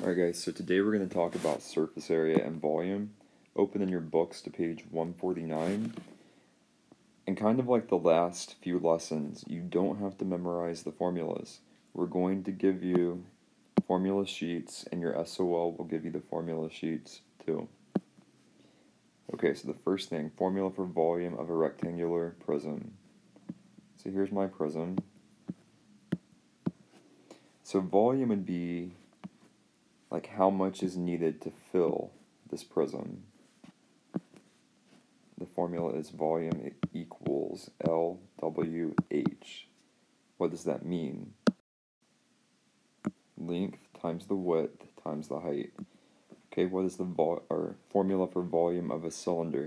Alright guys, so today we're going to talk about surface area and volume. Open in your books to page 149. And kind of like the last few lessons, you don't have to memorize the formulas. We're going to give you formula sheets, and your SOL will give you the formula sheets too. Okay, so the first thing, formula for volume of a rectangular prism. So here's my prism. So volume would be like how much is needed to fill this prism. The formula is volume equals LWH. What does that mean? Length times the width times the height. Okay, what is the formula for volume of a cylinder?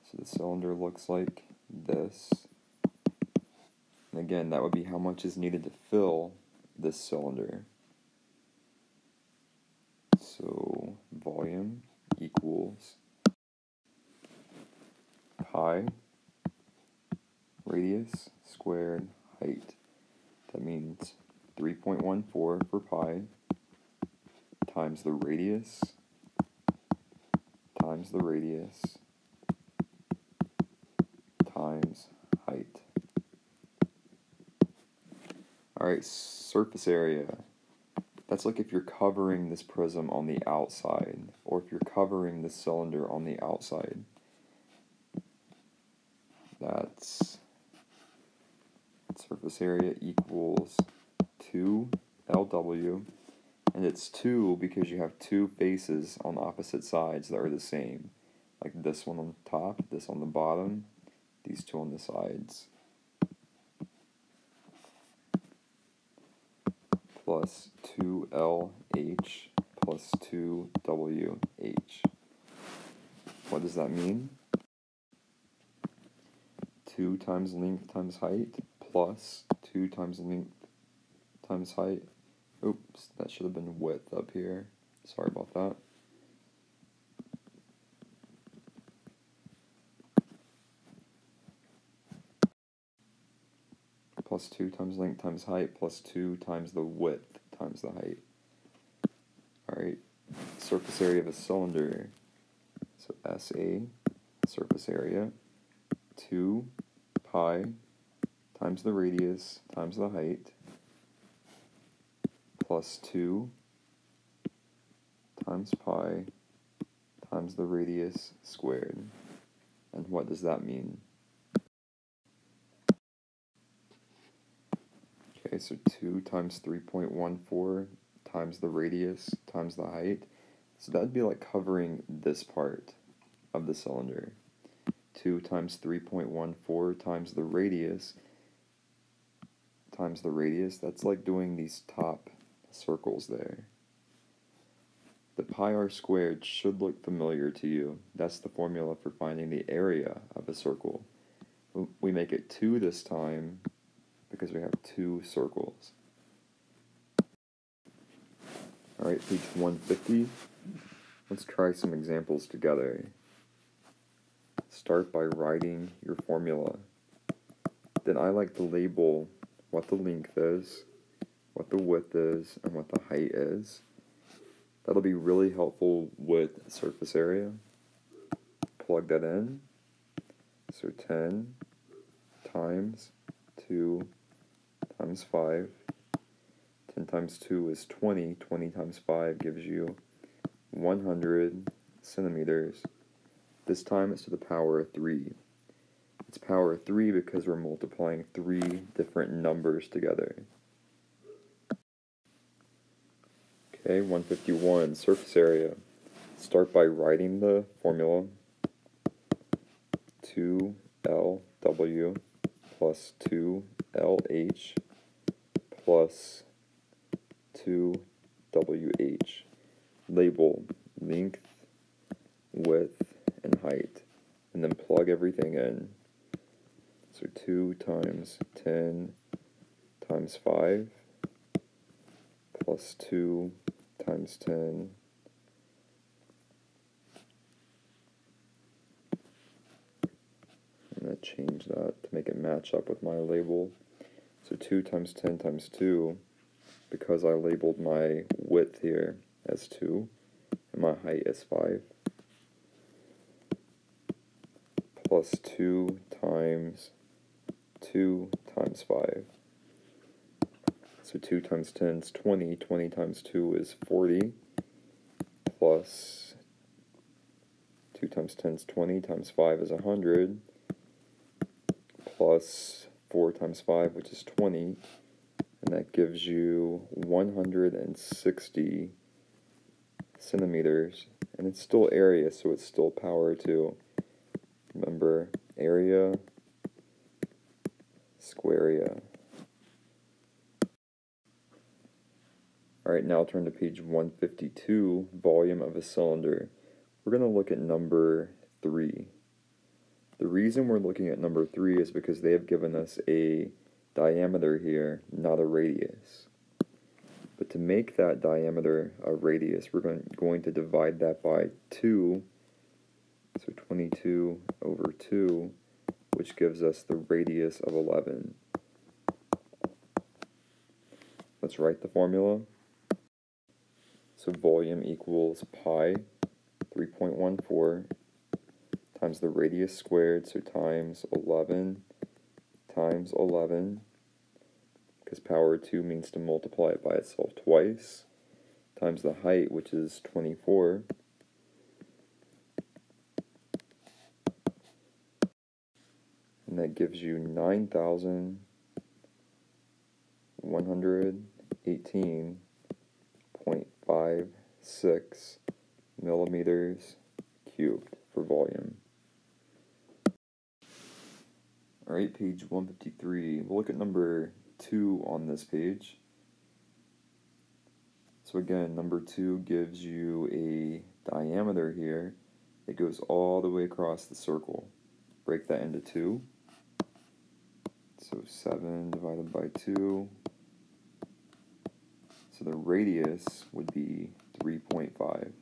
So the cylinder looks like this. And again, that would be how much is needed to fill this cylinder. So volume equals pi radius squared height. That means 3.14 for pi times the radius times times height. Alright, surface area. That's like if you're covering this prism on the outside, or if you're covering the cylinder on the outside. That's surface area equals 2LW, and it's 2 because you have two faces on opposite sides that are the same, like this one on the top, this on the bottom, these two on the sides, plus 2LH plus 2WH. What does that mean? 2 times length times height plus 2 times length times height. Oops, that should have been width up here. Sorry about that. Plus 2 times length times height plus 2 times the width times the height. Alright, surface area of a cylinder. So SA, surface area, 2 pi times the radius times the height plus 2 times pi times the radius squared. And what does that mean? Okay, so 2 times 3.14 times the radius times the height. So that would be like covering this part of the cylinder. 2 times 3.14 times the radius, that's like doing these top circles there. The pi r squared should look familiar to you. That's the formula for finding the area of a circle. We make it 2 this time because we have 2 circles. Alright, page 150. Let's try some examples together. Start by writing your formula. Then I like to label what the length is, what the width is, and what the height is. That'll be really helpful with surface area. Plug that in. So 10 times 2 times 5. 10 times 2 is 20. 20 times 5 gives you 100 centimeters. This time it's to the power of 3. It's power of 3 because we're multiplying 3 different numbers together. Okay, 151, surface area. Start by writing the formula. 2LW plus 2LH plus 2WH. Label length, width, and height, and then plug everything in. So 2 times 10 times 5 plus 2 times 10 I'm going to change that to make it match up with my label. So 2 times 10 times 2 because I labeled my width here as 2 and my height as 5, plus 2 times 2 times 5. So 2 times 10 is 20, 20 times 2 is 40, plus 2 times 10 is 20, times 5 is 100, plus 4 times 5, which is 20, and that gives you 160 centimeters, and it's still area, so it's still power 2. Remember, area, square area. Alright, now turn to page 152, volume of a cylinder. We're going to look at number 3. The reason we're looking at number 3 is because they have given us a diameter here, not a radius. But to make that diameter a radius, we're going to divide that by 2, so 22 over 2, which gives us the radius of 11. Let's write the formula. So volume equals pi 3.14 times the radius squared, so times 11 times 11, because power 2 means to multiply it by itself twice, times the height, which is 24, and that gives you 9,118.56 millimeters cubed for volume. Alright, page 153. We'll look at number 2 on this page. So again, number 2 gives you a diameter here. It goes all the way across the circle. Break that into 2. So 7 divided by 2. So the radius would be 3.5.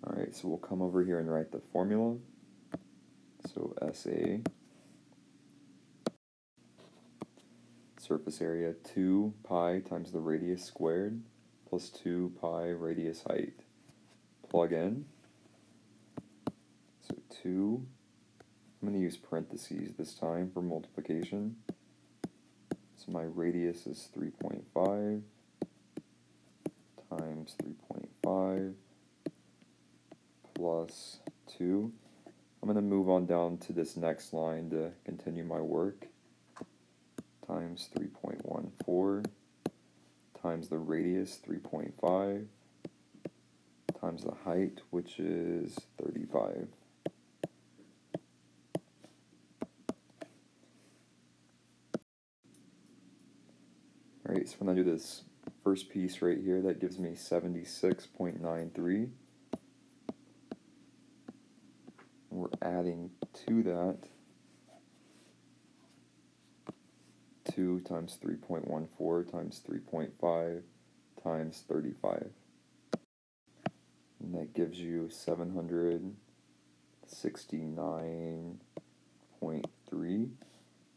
Alright, so we'll come over here and write the formula. So SA, surface area 2 pi times the radius squared plus 2 pi radius height. Plug in. So 2, I'm going to use parentheses this time for multiplication. So my radius is 3.5 times 3.5 plus 2. I'm going to move on down to this next line to continue my work. Times 3.14 times the radius 3.5 times the height, which is 35. Alright, so when I do this first piece right here, that gives me 76.93. We're adding to that 2 times 3.14 times 3.5 times 35. And that gives you 769.3.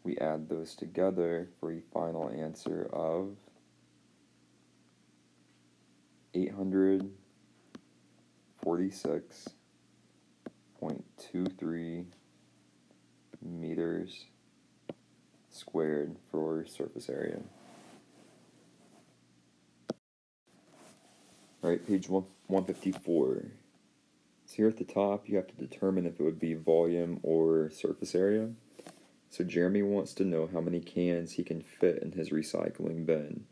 We add those together for a final answer of 846.23 meters squared for surface area. Alright, page 154. So here at the top, you have to determine if it would be volume or surface area. So Jeremy wants to know how many cans he can fit in his recycling bin.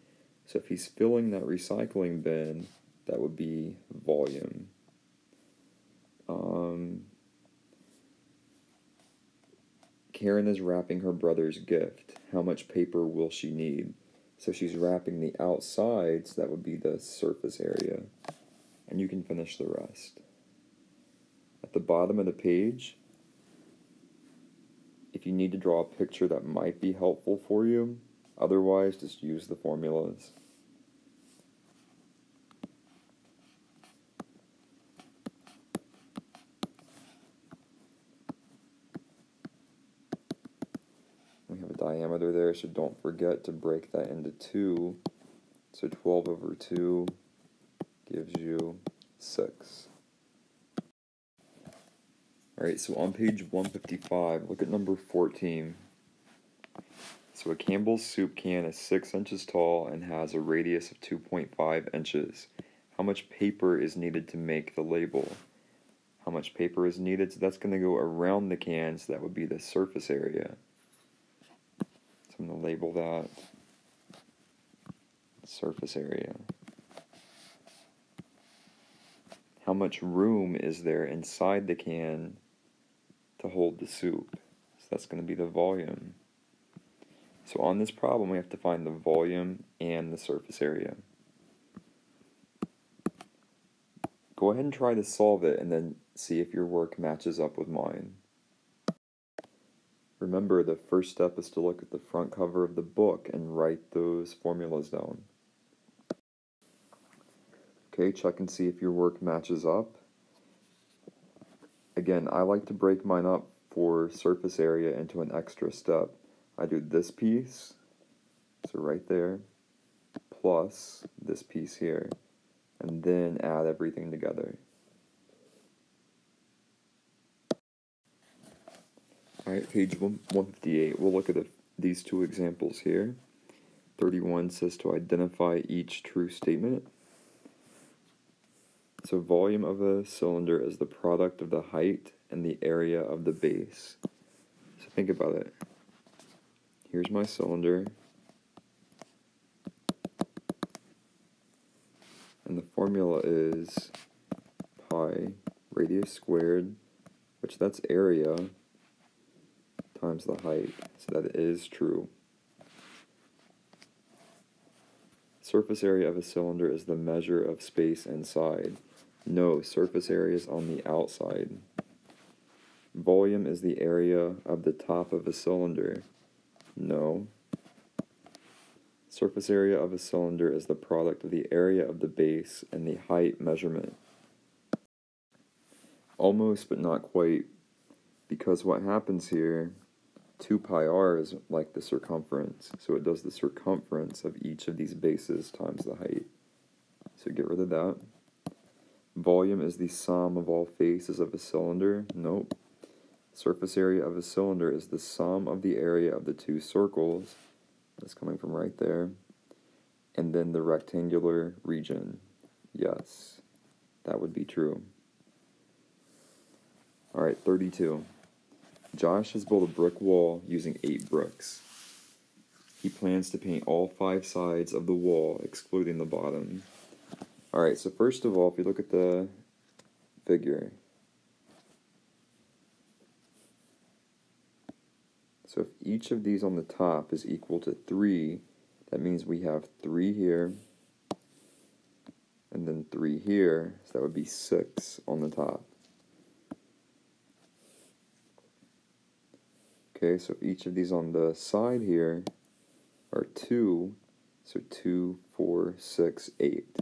So if he's filling that recycling bin, that would be volume. Karen is wrapping her brother's gift. How much paper will she need? So she's wrapping the outsides, that would be the surface area. And you can finish the rest. At the bottom of the page, if you need to draw a picture that might be helpful for you, otherwise just use the formulas. We have a diameter there, so don't forget to break that into 2. So 12 over 2 gives you 6. Alright, so on page 155, look at number 14. So a Campbell's soup can is 6 inches tall and has a radius of 2.5 inches. How much paper is needed to make the label? How much paper is needed? So that's going to go around the can, so that would be the surface area. So I'm going to label that surface area. How much room is there inside the can to hold the soup? So that's going to be the volume. So on this problem, we have to find the volume and the surface area. Go ahead and try to solve it and then see if your work matches up with mine. Remember, the first step is to look at the front cover of the book and write those formulas down. Okay, check and see if your work matches up. Again, I like to break mine up for surface area into an extra step. I do this piece, so right there, plus this piece here, and then add everything together. Alright, page 158, we'll look at these two examples here. 31 says to identify each true statement. So volume of a cylinder is the product of the height and the area of the base. So think about it. Here's my cylinder, and the formula is pi radius squared, which that's area, times the height, so that is true. Surface area of a cylinder is the measure of space inside. No, surface area is on the outside. Volume is the area of the top of a cylinder. No. Surface area of a cylinder is the product of the area of the base and the height measurement. Almost, but not quite, because what happens here, 2 pi r is like the circumference, so it does the circumference of each of these bases times the height. So get rid of that. Volume is the sum of all faces of a cylinder. Nope. Surface area of a cylinder is the sum of the area of the 2 circles. That's coming from right there. And then the rectangular region. Yes, that would be true. Alright, 32. Josh has built a brick wall using 8 bricks. He plans to paint all 5 sides of the wall, excluding the bottom. Alright, so first of all, if you look at the figure, so if each of these on the top is equal to 3, that means we have 3 here, and then 3 here, so that would be 6 on the top. Okay, so if each of these on the side here are 2, so 2, 4, 6, 8.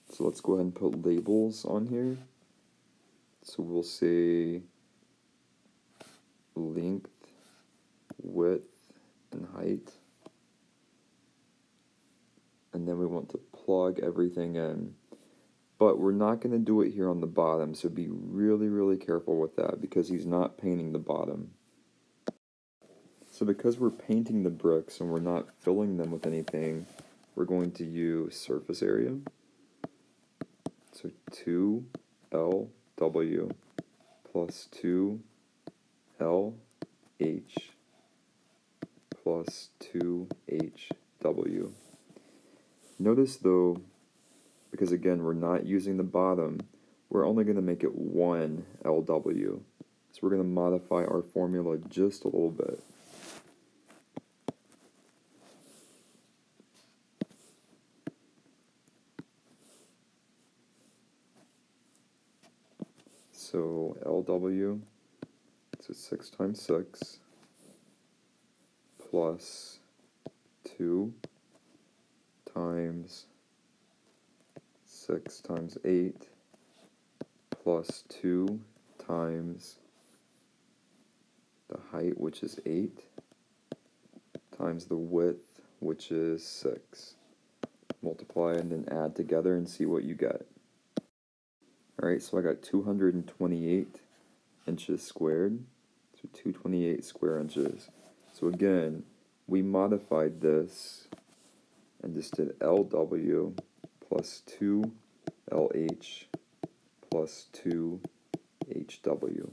So let's go ahead and put labels on here. So we'll say length, width, and height. And then we want to plug everything in. But we're not going to do it here on the bottom, so be really, really careful with that because he's not painting the bottom. So because we're painting the bricks and we're not filling them with anything, we're going to use surface area. So 2LW plus 2LH plus 2HW. Notice though, because again we're not using the bottom, we're only going to make it 1 LW. So we're going to modify our formula just a little bit. So LW, so 6 times 6 plus 2 times 6 times 8 plus 2 times the height, which is 8, times the width, which is 6. Multiply and then add together and see what you get. Alright, so I got 228 inches squared. So 228 square inches. So again, we modified this and just did LW plus 2LH plus 2HW.